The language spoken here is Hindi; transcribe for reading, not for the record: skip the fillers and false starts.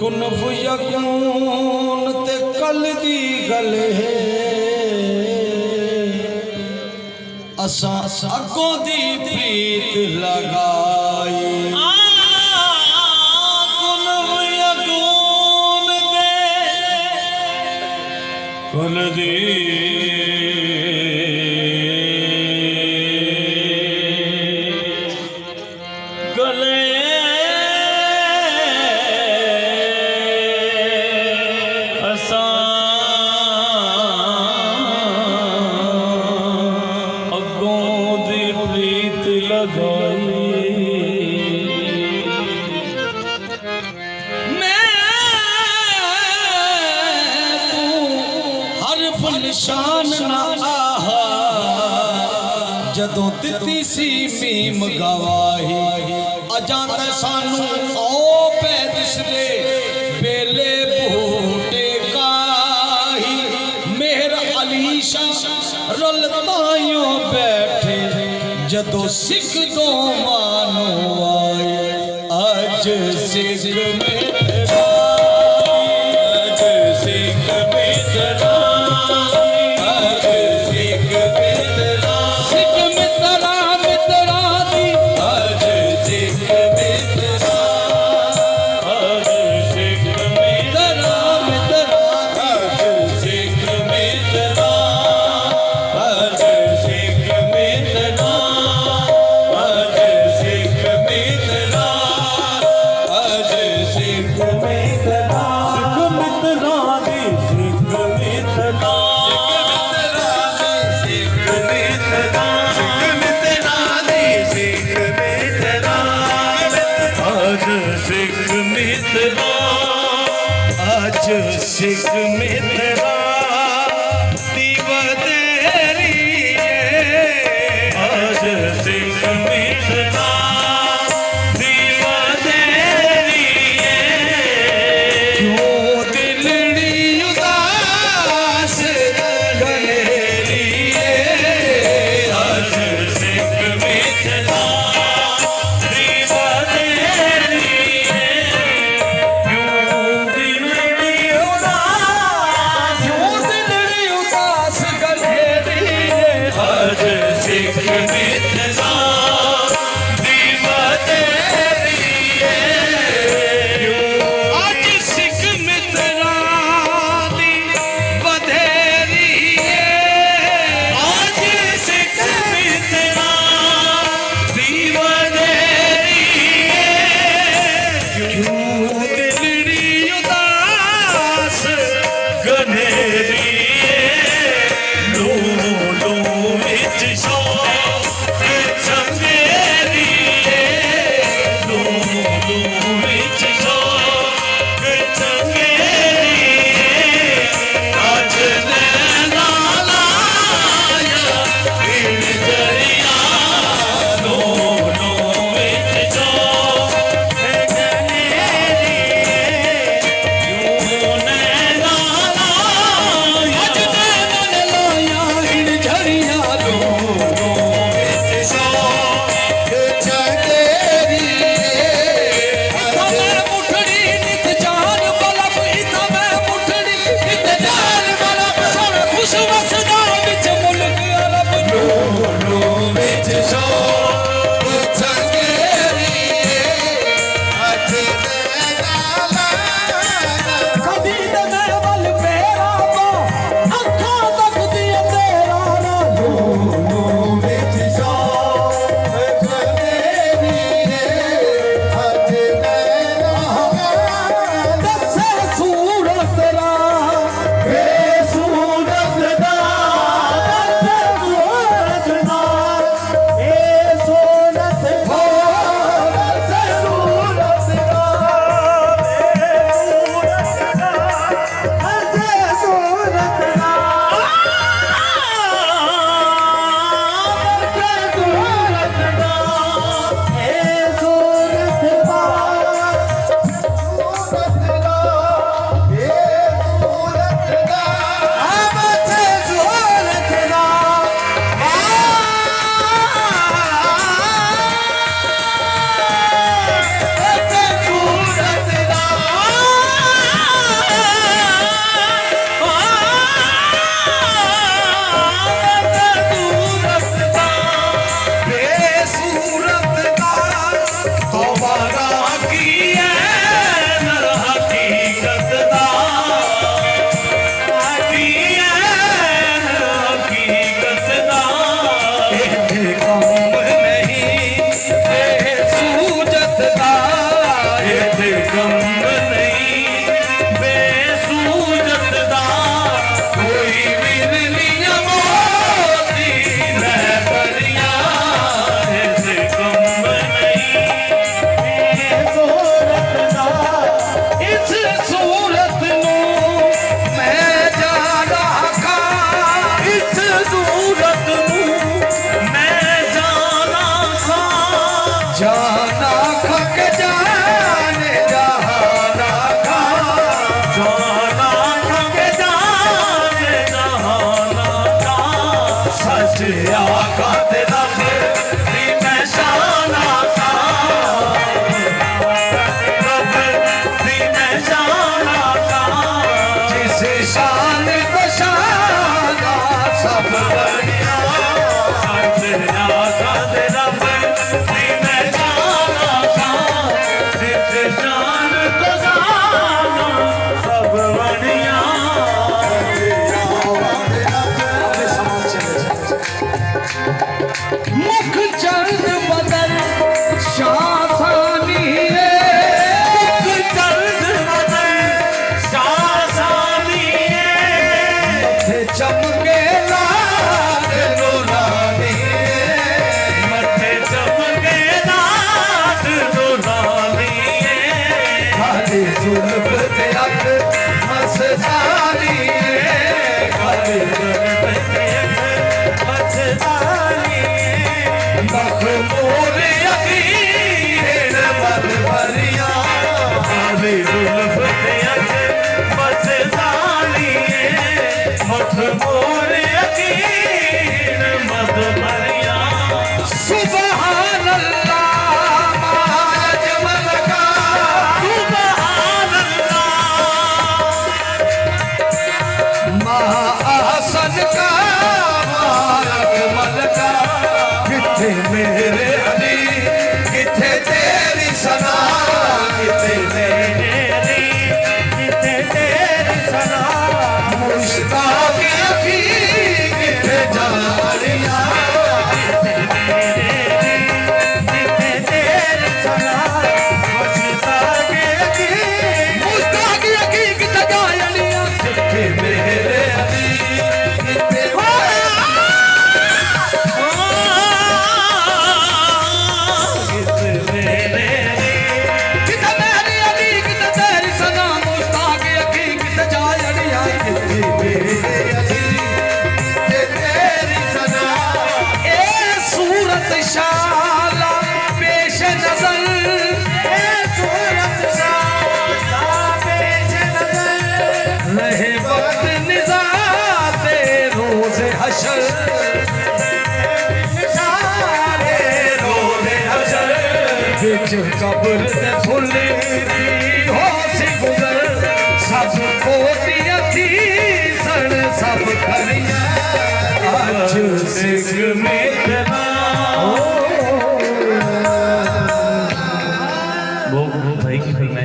कुनफ यकून ते कल दी गले असां अगों दी प्रीत लगाई कुनफ यकून ते कल दी गले निशान ना आहा जदों दिती सी मीम गवाही अजांदा सानू ओ पै दिसदे बेले बूटे काही मेहर अलीशा रलतायों बैठे जदों सिख दो मानो आए अज सिख में सिख मित्रा दीवदेरी आज सिख मित्रा दीवदेरी क्यों दिलड़ी उदास गलेरी आज सिख मित्रा सच आका ते रब दी मैं शान आका रब दी मैं शान आका जिस शान को शान सब बढ़िया सच आका ते रब दी मैं शान आका जिस शान तो शान सब बढ़िया मुख चंद बदन शासानी चंद बदन शासानी चमके लाल नूरानी मथे चमके नाथ नूरानी खाली जुल्फ ते अख मस्तानी काली जुल्फ ते अख मस्तानी मखमूर यकीन मर भरिया काली जुल्फ ते अख मस्तानी मखमूर यकीन मद भरिया सुबहान अल्लाह अजमल का सुभान अल्लाह अहसन का अकमल का किथे मेरे अली किथे तेरी सना किथे तेरी किथे तेरी सना मुश्ताक अखी किथे जालिया किथे तेरी सना मुश्ताक अखी मुश्ताक अखी किथे जालिया किथे मेरे अली किथे किथे मेरे अली किथे तेरी सना मुश्ताक अखी किथे जालिया किथे मेरे अली किथे तेरी सना ए सूरत शाला पेश नजर ए सूरत शाला पेश नजर रहे वक्त निजाते रोज हशर निशाने रोज़े हशर बिच कब्र दे फुल हो सी गुजर सब कोटियां थी सण सब खरिया आज सिख में वो भाई की फिल्म है।